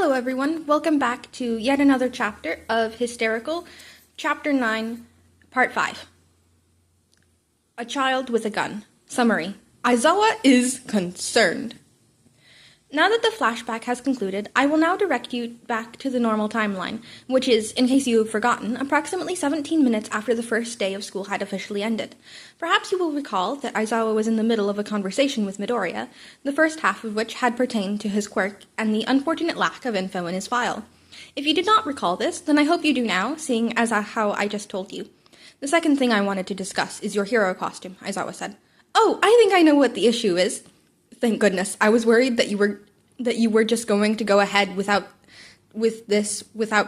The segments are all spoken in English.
Hello everyone, welcome back to yet another chapter of Hysterical, Chapter 9, Part 5. A Child with a Gun. Summary. Aizawa is concerned. Now that the flashback has concluded, I will now direct you back to the normal timeline, which is, in case you have forgotten, approximately 17 minutes after the first day of school had officially ended. Perhaps you will recall that Aizawa was in the middle of a conversation with Midoriya, the first half of which had pertained to his quirk and the unfortunate lack of info in his file. If you did not recall this, then I hope you do now, seeing as how I just told you. The second thing I wanted to discuss is your hero costume, Aizawa said. Oh, I think I know what the issue is. Thank goodness. I was worried that you were just going to go ahead without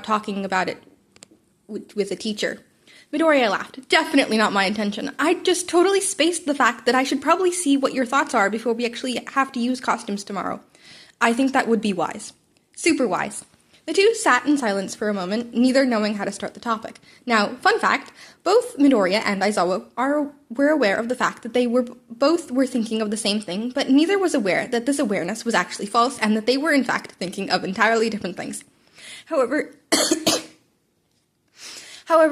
talking about it with a teacher. Midoriya laughed. Definitely not my intention. I just totally spaced the fact that I should probably see what your thoughts are before we actually have to use costumes tomorrow. I think that would be wise. Super wise. The two sat in silence for a moment, neither knowing how to start the topic. Now, fun fact, both Midoriya and Aizawa were aware of the fact that they both were thinking of the same thing, but neither was aware that this awareness was actually false and that they were in fact thinking of entirely different things. However,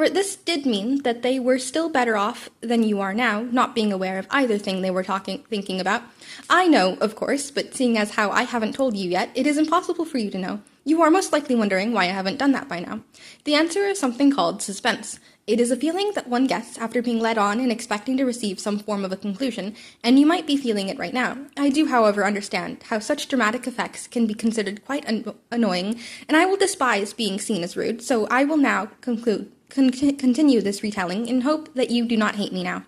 this did mean that they were still better off than you are now, not being aware of either thing they were thinking about. I know, of course, but seeing as how I haven't told you yet, it is impossible for you to know. You are most likely wondering why I haven't done that by now. The answer is something called suspense. It is a feeling that one gets after being led on and expecting to receive some form of a conclusion, and you might be feeling it right now. I do, however, understand how such dramatic effects can be considered quite annoying, and I will despise being seen as rude, so I will now continue this retelling in hope that you do not hate me now.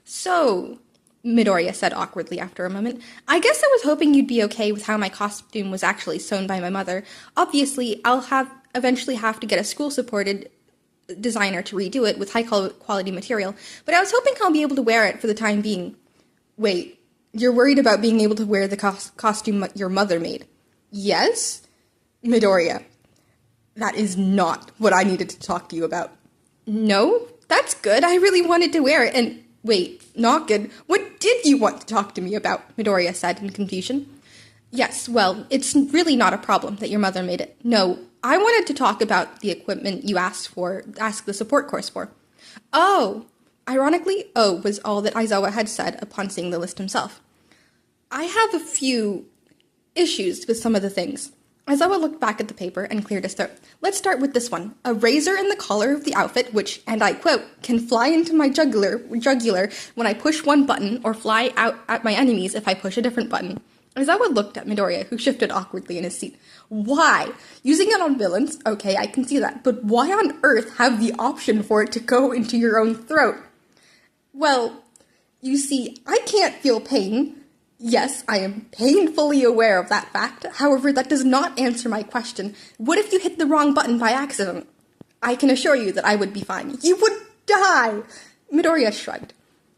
So, Midoriya said awkwardly after a moment, I guess I was hoping you'd be okay with how my costume was actually sewn by my mother. Obviously, I'll eventually have to get a school-supported designer to redo it with high-quality material, but I was hoping I'll be able to wear it for the time being. Wait, you're worried about being able to wear the costume your mother made? Yes? Midoriya, that is not what I needed to talk to you about. No? That's good. I really wanted to wear it, and wait, not good. What did you want to talk to me about? Midoriya said in confusion. Yes, well, it's really not a problem that your mother made it. No, I wanted to talk about the equipment you asked the support course for. Oh, ironically, oh was all that Aizawa had said upon seeing the list himself. I have a few issues with some of the things. Aizawa looked back at the paper and cleared his throat. Let's start with this one. A razor in the collar of the outfit which, and I quote, can fly into my jugular when I push one button or fly out at my enemies if I push a different button. Aizawa looked at Midoriya, who shifted awkwardly in his seat. Why? Using it on villains? Okay, I can see that. But why on earth have the option for it to go into your own throat? Well, you see, I can't feel pain. Yes, I am painfully aware of that fact. However, that does not answer my question. What if you hit the wrong button by accident? I can assure you that I would be fine. You would die! Midoriya shrugged.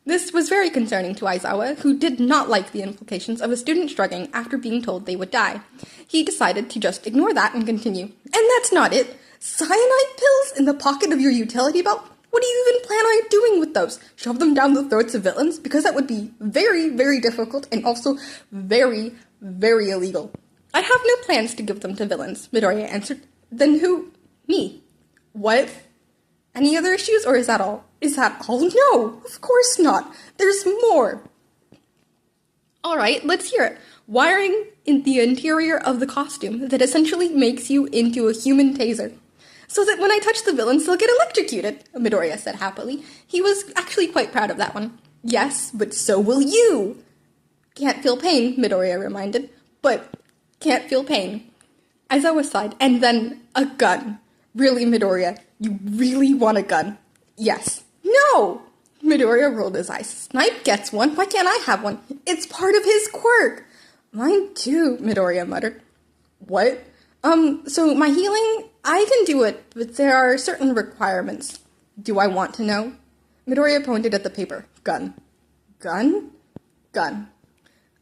This was very concerning to Aizawa, who did not like the implications of a student shrugging after being told they would die. He decided to just ignore that and continue. And that's not it. Cyanide pills in the pocket of your utility belt? What do you even plan on doing with those? Shove them down the throats of villains? Because that would be very, very difficult and also very, very illegal. I have no plans to give them to villains, Midoriya answered. Then who? Me. What? Any other issues, or is that all? Is that all? No, of course not. There's more. All right, let's hear it. Wiring in the interior of the costume that essentially makes you into a human taser. So that when I touch the villains, they'll get electrocuted, Midoriya said happily. He was actually quite proud of that one. Yes, but so will you. Can't feel pain, Midoriya reminded. But can't feel pain. Aizawa sighed, and then a gun. Really, Midoriya, you really want a gun? Yes. No! Midoriya rolled his eyes. Snipe gets one. Why can't I have one? It's part of his quirk. Mine too, Midoriya muttered. What? So my healing, I can do it, but there are certain requirements. Do I want to know? Midoriya pointed at the paper. Gun. Gun? Gun.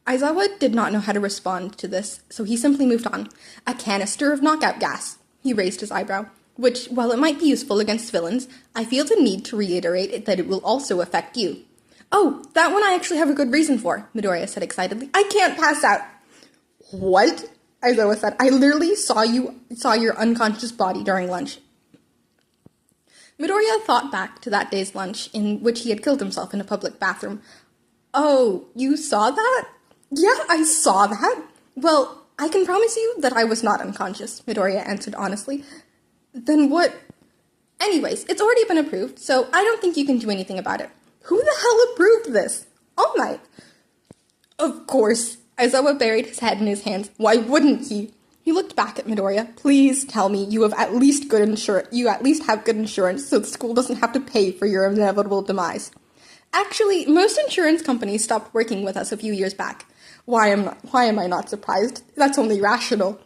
Aizawa did not know how to respond to this, so he simply moved on. A canister of knockout gas. He raised his eyebrow. Which, while it might be useful against villains, I feel the need to reiterate that it will also affect you. Oh, that one I actually have a good reason for, Midoriya said excitedly. I can't pass out. What? Aizawa said. I literally saw your unconscious body during lunch. Midoriya thought back to that day's lunch in which he had killed himself in a public bathroom. Oh, you saw that? Yeah, I saw that. Well, I can promise you that I was not unconscious, Midoriya answered honestly. Then what? Anyways, it's already been approved, so I don't think you can do anything about it. Who the hell approved this? All Might. Of course. Aizawa buried his head in his hands. Why wouldn't he? He looked back at Midoriya. Please tell me you have at least good insurance. You at least have good insurance, so the school doesn't have to pay for your inevitable demise. Actually, most insurance companies stopped working with us a few years back. Why am I not surprised? That's only rational.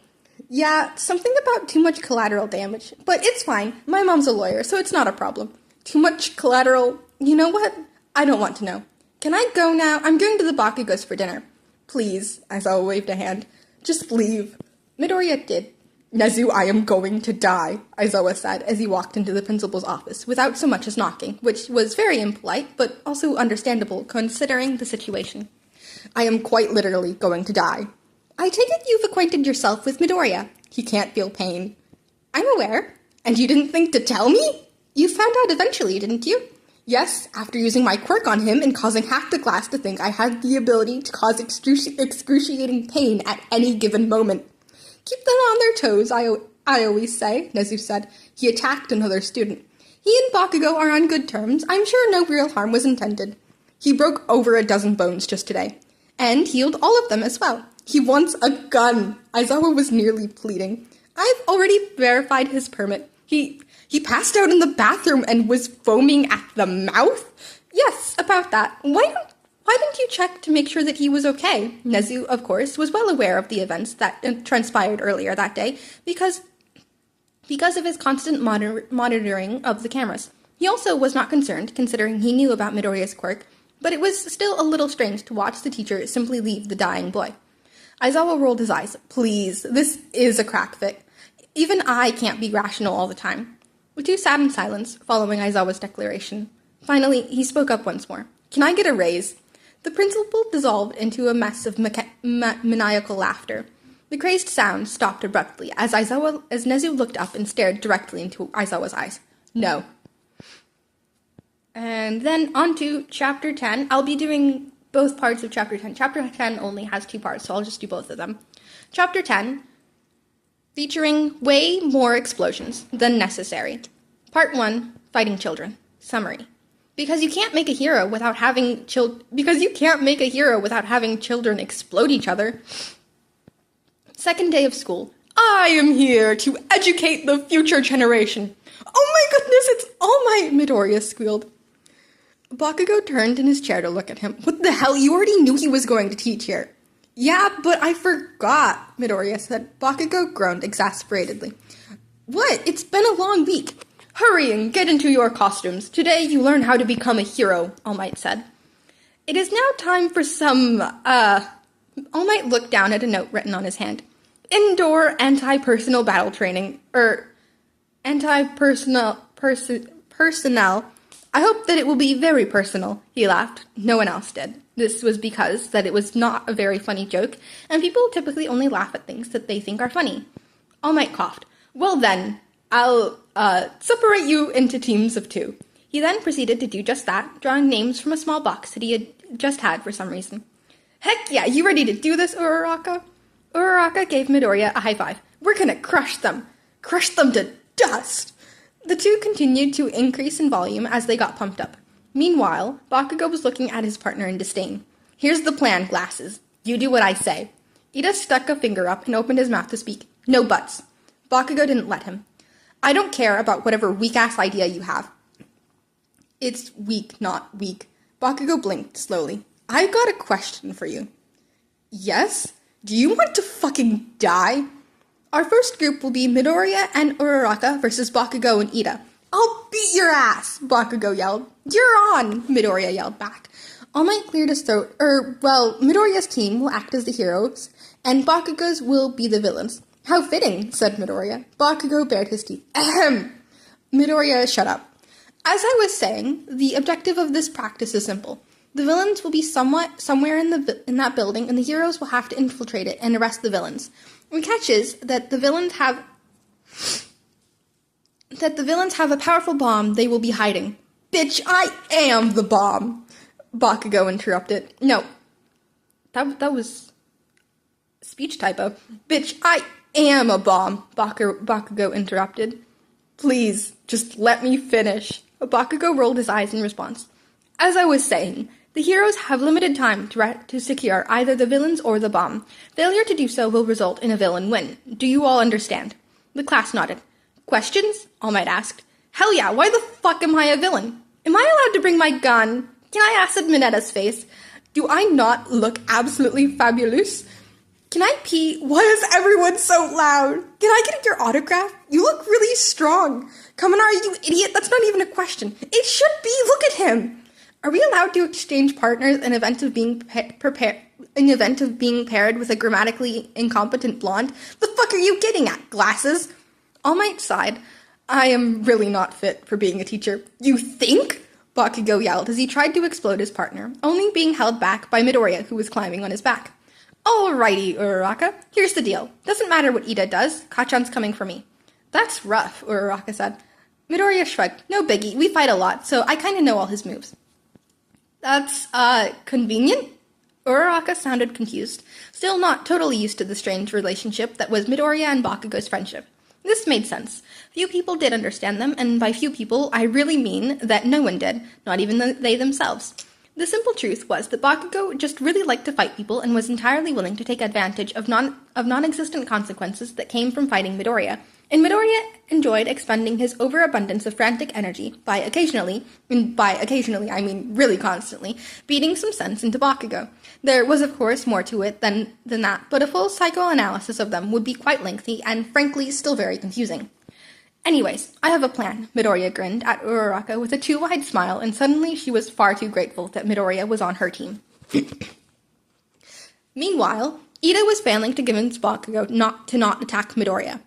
Yeah, something about too much collateral damage. But it's fine. My mom's a lawyer, so it's not a problem. Too much collateral? You know what? I don't want to know. Can I go now? I'm going to the Bakugos for dinner. Please, Aizawa waved a hand. Just leave. Midoriya did. Nezu, I am going to die, Aizawa said as he walked into the principal's office, without so much as knocking, which was very impolite, but also understandable considering the situation. I am quite literally going to die. I take it you've acquainted yourself with Midoriya. He can't feel pain. I'm aware. And you didn't think to tell me? You found out eventually, didn't you? Yes, after using my quirk on him and causing half the class to think I had the ability to cause excruciating pain at any given moment. Keep them on their toes, I always say, Nezu said. He attacked another student. He and Bakugo are on good terms. I'm sure no real harm was intended. He broke over a dozen bones just today. And healed all of them as well. He wants a gun. Aizawa was nearly pleading. I've already verified his permit. He passed out in the bathroom and was foaming at the mouth? Yes, about that. Why didn't you check to make sure that he was okay? Nezu, of course, was well aware of the events that transpired earlier that day because of his constant monitoring of the cameras. He also was not concerned, considering he knew about Midoriya's quirk, but it was still a little strange to watch the teacher simply leave the dying boy. Aizawa rolled his eyes. Please, this is a crack fic. Even I can't be rational all the time. The two sat in silence, following Aizawa's declaration. Finally, he spoke up once more. Can I get a raise? The principal dissolved into a mess of maniacal laughter. The crazed sound stopped abruptly as Nezu looked up and stared directly into Aizawa's eyes. No. And then on to Chapter 10. I'll be doing both parts of Chapter 10. Chapter 10 only has 2 parts, so I'll just do both of them. Chapter 10, featuring way more explosions than necessary. Part 1, Fighting Children. Summary. Because you can't make a hero without having children explode each other. Second day of school. I am here to educate the future generation. Oh my goodness, it's All Might, Midoriya squealed. Bakugo turned in his chair to look at him. What the hell? You already knew he was going to teach here. Yeah, but I forgot, Midoriya said. Bakugo groaned exasperatedly. What? It's been a long week. Hurry and get into your costumes. Today you learn how to become a hero, All Might said. It is now time for some, All Might looked down at a note written on his hand. Indoor anti-personal battle training, anti-personnel, personnel. I hope that it will be very personal, he laughed. No one else did. This was because that it was not a very funny joke, and people typically only laugh at things that they think are funny. All Might coughed. Well then, I'll, separate you into teams of 2. He then proceeded to do just that, drawing names from a small box that he had just had for some reason. Heck yeah, you ready to do this, Uraraka? Uraraka gave Midoriya a high five. We're gonna crush them. Crush them to dust. The two continued to increase in volume as they got pumped up. Meanwhile, Bakugo was looking at his partner in disdain. Here's the plan, glasses. You do what I say. Ida stuck a finger up and opened his mouth to speak. No buts. Bakugo didn't let him. I don't care about whatever weak-ass idea you have. It's weak, not weak. Bakugo blinked slowly. I've got a question for you. Yes? Do you want to fucking die? Our first group will be Midoriya and Uraraka versus Bakugo and Ida. I'll beat your ass, Bakugo yelled. You're on, Midoriya yelled back. All Might cleared his throat. Midoriya's team will act as the heroes, and Bakugo's will be the villains. How fitting, said Midoriya. Bakugo bared his teeth. Ahem. Midoriya, shut up. As I was saying, the objective of this practice is simple. The villains will be somewhere in that building, and the heroes will have to infiltrate it and arrest the villains. The catch is that the villains have a powerful bomb they will be hiding. Bitch, I am the bomb, Bakugo interrupted. No, that was speech typo. Bitch, I am a bomb, Bakugo interrupted. Please, just let me finish. Bakugo rolled his eyes in response. As I was saying, the heroes have limited time to secure either the villains or the bomb. Failure to do so will result in a villain win. Do you all understand? The class nodded. Questions? All Might asked. Hell yeah, why the fuck am I a villain? Am I allowed to bring my gun? Can I acid Minetta's face? Do I not look absolutely fabulous? Can I pee? Why is everyone so loud? Can I get your autograph? You look really strong. Kaminari, you idiot, that's not even a question. It should be, look at him. Are we allowed to exchange partners in event of being paired with a grammatically incompetent blonde? The fuck are you getting at, glasses? All Might sighed. I am really not fit for being a teacher. You think? Bakugo yelled as he tried to explode his partner, only being held back by Midoriya, who was climbing on his back. Alrighty, Uraraka. Here's the deal. Doesn't matter what Ida does, Kachan's coming for me. That's rough, Uraraka said. Midoriya shrugged. No biggie, we fight a lot, so I kinda know all his moves. That's, convenient? Uraraka sounded confused, still not totally used to the strange relationship that was Midoriya and Bakugo's friendship. This made sense. Few people did understand them, and by few people, I really mean that no one did, not even they themselves. The simple truth was that Bakugo just really liked to fight people and was entirely willing to take advantage of non-existent consequences that came from fighting Midoriya. And Midoriya enjoyed expending his overabundance of frantic energy by occasionally, and by occasionally I mean really constantly, beating some sense into Bakugo. There was of course more to it than that, but a full psychoanalysis of them would be quite lengthy and frankly still very confusing. Anyways, I have a plan, Midoriya grinned at Uraraka with a too wide smile, and suddenly she was far too grateful that Midoriya was on her team. Meanwhile, Ida was failing to convince Bakugo not to attack Midoriya.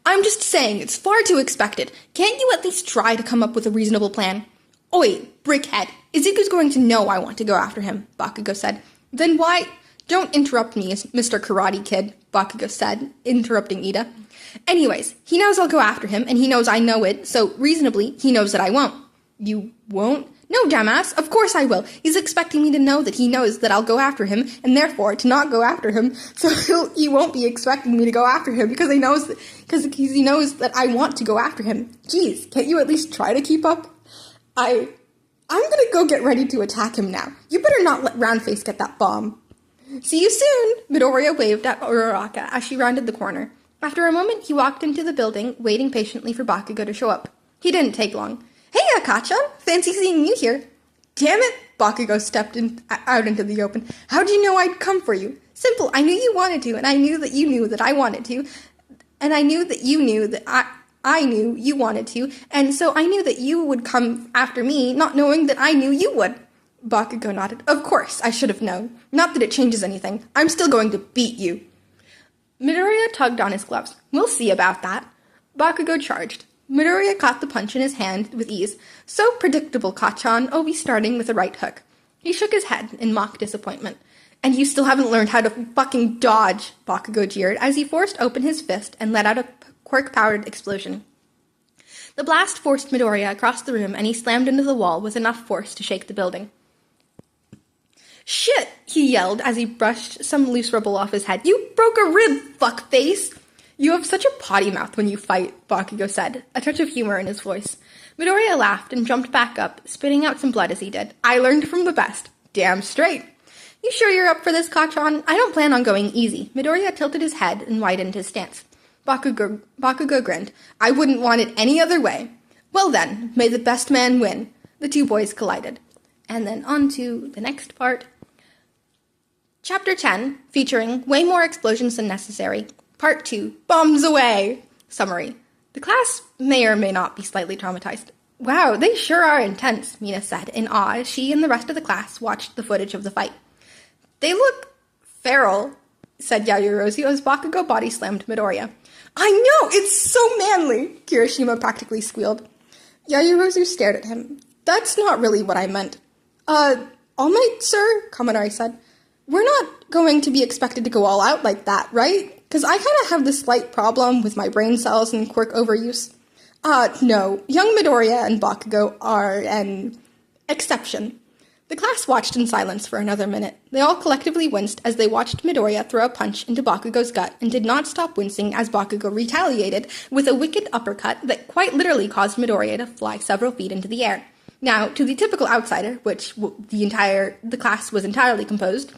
I'm just saying, it's far too expected. Can't you at least try to come up with a reasonable plan? Oi, brickhead, Izuku's going to know I want to go after him, Bakugo said. Then why? Don't interrupt me, Mr. Karate Kid, Bakugo said, interrupting Ida. Anyways, he knows I'll go after him, and he knows I know it, so reasonably, he knows that I won't. You won't? No, dumbass, of course I will. He's expecting me to know that he knows that I'll go after him, and therefore to not go after him, so he won't be expecting me to go after him because he knows that I want to go after him. Jeez, can't you at least try to keep up? I'm gonna go get ready to attack him now. You better not let Roundface get that bomb. See you soon, Midoriya waved at Uraraka as she rounded the corner. After a moment, he walked into the building, waiting patiently for Bakugo to show up. He didn't take long. Hey, Akachan! Fancy seeing you here. Damn it! Bakugo stepped out into the open. How'd you know I'd come for you? Simple, I knew you wanted to, and I knew that you knew that I wanted to, and I knew that you knew that I knew you wanted to, and so I knew that you would come after me, not knowing that I knew you would. Bakugo nodded. Of course, I should have known. Not that it changes anything. I'm still going to beat you. Midoriya tugged on his gloves. We'll see about that. Bakugo charged. Midoriya caught the punch in his hand with ease. So predictable, Kachan, always starting with a right hook. He shook his head in mock disappointment. And you still haven't learned how to fucking dodge, Bakugo jeered as he forced open his fist and let out a quirk-powered explosion. The blast forced Midoriya across the room and he slammed into the wall with enough force to shake the building. Shit, he yelled as he brushed some loose rubble off his head. You broke a rib, fuckface! You have such a potty mouth when you fight, Bakugo said, a touch of humor in his voice. Midoriya laughed and jumped back up, spitting out some blood as he did. I learned from the best. Damn straight. You sure you're up for this, Kachan? I don't plan on going easy. Midoriya tilted his head and widened his stance. Bakugo grinned. I wouldn't want it any other way. Well then, may the best man win. The two boys collided. And then on to the next part. Chapter 10, featuring way more explosions than necessary. Part 2, bombs away! Summary. The class may or may not be slightly traumatized. Wow, they sure are intense, Mina said in awe as she and the rest of the class watched the footage of the fight. They look feral, said Yaoyorozu as Bakugo body slammed Midoriya. I know, it's so manly, Kirishima practically squealed. Yaoyorozu stared at him. That's not really what I meant. All Might, sir? Kaminari said. We're not going to be expected to go all out like that, right? Because I kind of have this slight problem with my brain cells and quirk overuse. No. Young Midoriya and Bakugo are an exception. The class watched in silence for another minute. They all collectively winced as they watched Midoriya throw a punch into Bakugo's gut and did not stop wincing as Bakugo retaliated with a wicked uppercut that quite literally caused Midoriya to fly several feet into the air. Now, to the typical outsider, which the class was entirely composed,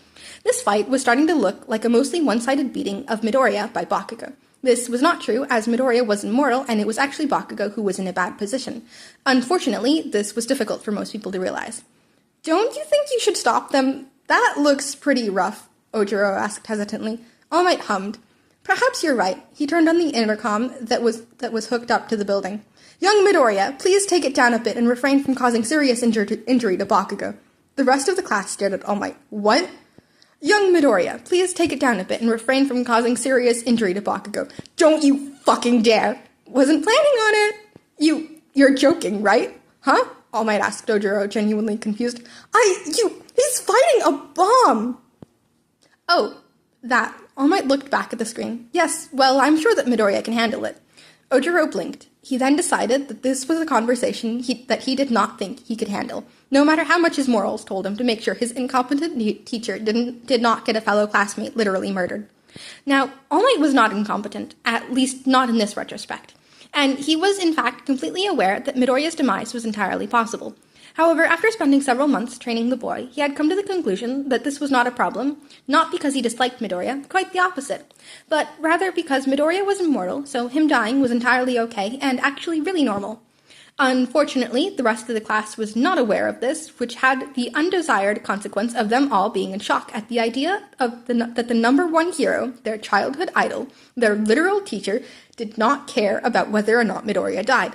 this fight was starting to look like a mostly one-sided beating of Midoriya by Bakugo. This was not true, as Midoriya was immortal, and it was actually Bakugo who was in a bad position. Unfortunately, this was difficult for most people to realize. "Don't you think you should stop them? That looks pretty rough," Ojiro asked hesitantly. All Might hummed. "Perhaps you're right." He turned on the intercom that was hooked up to the building. "Young Midoriya, please take it down a bit and refrain from causing serious injury to Bakugo." The rest of the class stared at All Might. "What?" "Young Midoriya, please take it down a bit and refrain from causing serious injury to Bakugo." "Don't you fucking dare!" "Wasn't planning on it." You're joking, right?" "Huh?" All Might asked Ojiro, genuinely confused. He's fighting a bomb!" "Oh, that." All Might looked back at the screen. "Yes, well, I'm sure that Midoriya can handle it." Ojiro blinked. He then decided that this was a conversation that he did not think he could handle, no matter how much his morals told him to make sure his incompetent teacher did not get a fellow classmate literally murdered. Now, All Might was not incompetent, at least not in this retrospect, and he was in fact completely aware that Midoriya's demise was entirely possible. However, after spending several months training the boy, he had come to the conclusion that this was not a problem, not because he disliked Midoriya, quite the opposite, but rather because Midoriya was immortal, so him dying was entirely okay and actually really normal. Unfortunately, the rest of the class was not aware of this, which had the undesired consequence of them all being in shock at the idea that the number one hero, their childhood idol, their literal teacher, did not care about whether or not Midoriya died.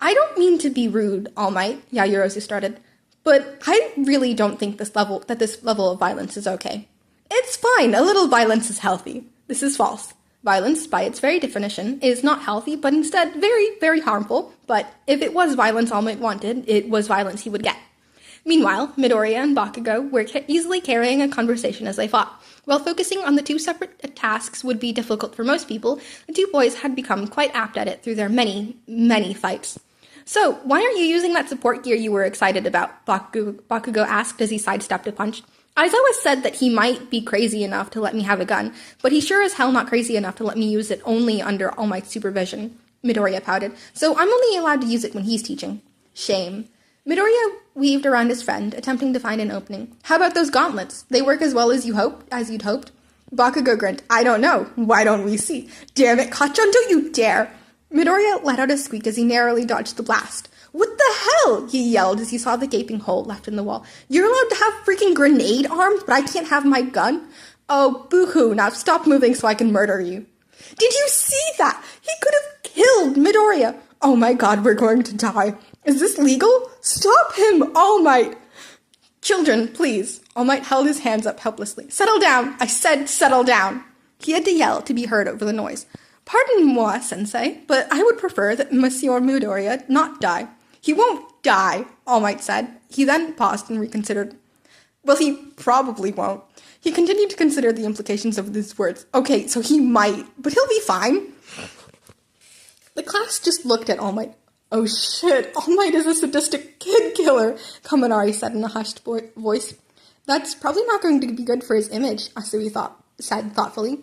"I don't mean to be rude, All Might," Yaoyorozu started, "but I really don't think this level of violence is okay." "It's fine, a little violence is healthy." This is false. Violence, by its very definition, is not healthy, but instead very, very harmful, but if it was violence All Might wanted, it was violence he would get. Meanwhile, Midoriya and Bakugo were easily carrying a conversation as they fought. While focusing on the two separate tasks would be difficult for most people, the two boys had become quite apt at it through their many, many fights. "So, why aren't you using that support gear you were excited about?" Bakugo asked as he sidestepped a punch. "Aizawa said that he might be crazy enough to let me have a gun, but he's sure as hell not crazy enough to let me use it only under All Might's supervision." Midoriya pouted. "So I'm only allowed to use it when he's teaching." "Shame." Midoriya weaved around his friend, attempting to find an opening. "How about those gauntlets? They work as well as you'd hoped?" Bakugo grinned. "I don't know. Why don't we see?" "Damn it, Kachan, don't you dare!" Midoriya let out a squeak as he narrowly dodged the blast. "What the hell?" he yelled as he saw the gaping hole left in the wall. "You're allowed to have freaking grenade arms, but I can't have my gun? Oh, boo-hoo, now stop moving so I can murder you." "Did you see that? He could have killed Midoriya." "Oh my god, we're going to die. Is this legal? Stop him, All Might." "Children, please." All Might held his hands up helplessly. "Settle down. I said settle down." He had to yell to be heard over the noise. "Pardon-moi, Sensei, but I would prefer that Monsieur Midoriya not die." "He won't die," All Might said. He then paused and reconsidered. "Well, he probably won't." He continued to consider the implications of these words. "Okay, so he might, but he'll be fine." The class just looked at All Might. "Oh shit, All Might is a sadistic kid killer," Kaminari said in a hushed voice. "That's probably not going to be good for his image," Asui said thoughtfully.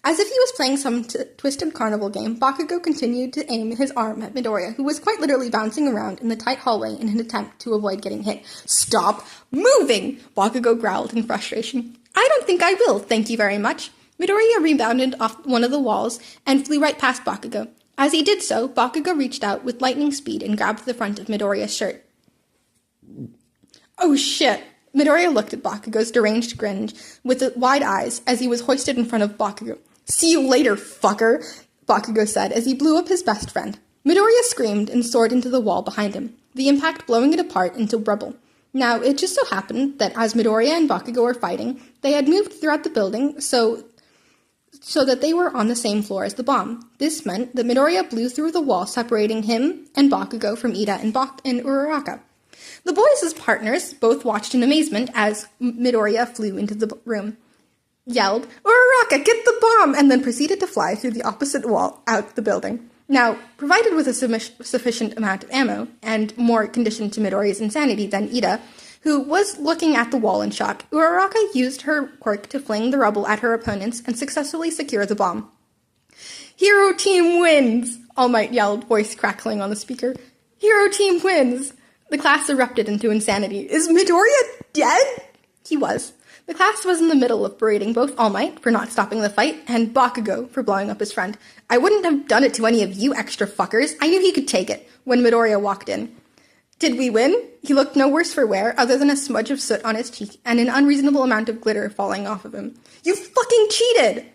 As if he was playing some twisted carnival game, Bakugo continued to aim his arm at Midoriya, who was quite literally bouncing around in the tight hallway in an attempt to avoid getting hit. "Stop moving!" Bakugo growled in frustration. "I don't think I will, thank you very much." Midoriya rebounded off one of the walls and flew right past Bakugo. As he did so, Bakugo reached out with lightning speed and grabbed the front of Midoriya's shirt. "Oh shit!" Midoriya looked at Bakugo's deranged grin with wide eyes as he was hoisted in front of Bakugo. "See you later, fucker," Bakugo said as he blew up his best friend. Midoriya screamed and soared into the wall behind him, the impact blowing it apart into rubble. Now, it just so happened that as Midoriya and Bakugo were fighting, they had moved throughout the building so that they were on the same floor as the bomb. This meant that Midoriya blew through the wall separating him and Bakugo from Ida and Uraraka. The boys' partners both watched in amazement as Midoriya flew into the room, yelled, "Uraraka, get the bomb!" and then proceeded to fly through the opposite wall out the building. Now, provided with a sufficient amount of ammo, and more conditioned to Midoriya's insanity than Ida, who was looking at the wall in shock, Uraraka used her quirk to fling the rubble at her opponents and successfully secure the bomb. "Hero Team wins!" All Might yelled, voice crackling on the speaker. "Hero Team wins!" The class erupted into insanity. "Is Midoriya dead?" He was. The class was in the middle of berating both All Might for not stopping the fight and Bakugo for blowing up his friend. "I wouldn't have done it to any of you extra fuckers. I knew he could take it," when Midoriya walked in. "Did we win?" He looked no worse for wear other than a smudge of soot on his cheek and an unreasonable amount of glitter falling off of him. "You fucking cheated!"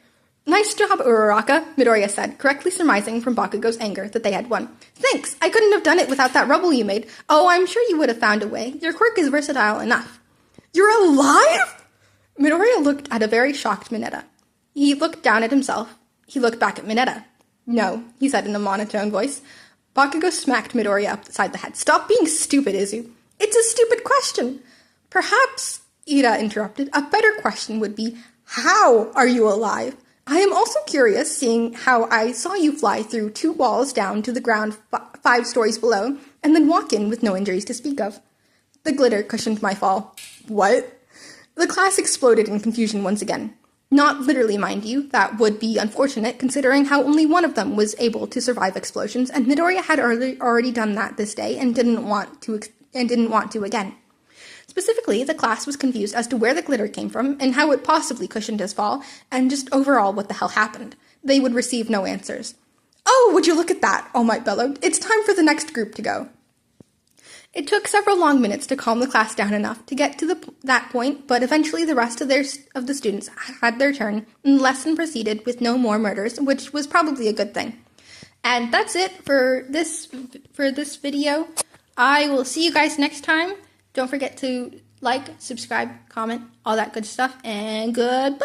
"Nice job, Uraraka," Midoriya said, correctly surmising from Bakugo's anger that they had won. "Thanks, I couldn't have done it without that rubble you made. Oh, I'm sure you would have found a way. Your quirk is versatile enough." "You're alive?" Midoriya looked at a very shocked Mineta. He looked down at himself. He looked back at Mineta. "No," he said in a monotone voice. Bakugo smacked Midoriya upside the head. "Stop being stupid, Izu. It's a stupid question." "Perhaps," Ida interrupted, "a better question would be, how are you alive? I am also curious, seeing how I saw you fly through 2 walls down to the ground 5 stories below, and then walk in with no injuries to speak of." "The glitter cushioned my fall." "What?" The class exploded in confusion once again. Not literally, mind you. That would be unfortunate, considering how only one of them was able to survive explosions, and Midoriya had already done that this day and didn't want to again. Specifically, the class was confused as to where the glitter came from and how it possibly cushioned his fall, and just overall what the hell happened. They would receive no answers. "Oh, would you look at that!" All Might bellowed. "It's time for the next group to go." It took several long minutes to calm the class down enough to get to that point, but eventually the rest of the students had their turn, and the lesson proceeded with no more murders, which was probably a good thing. And that's it for this video. I will see you guys next time. Don't forget to like, subscribe, comment, all that good stuff, and goodbye!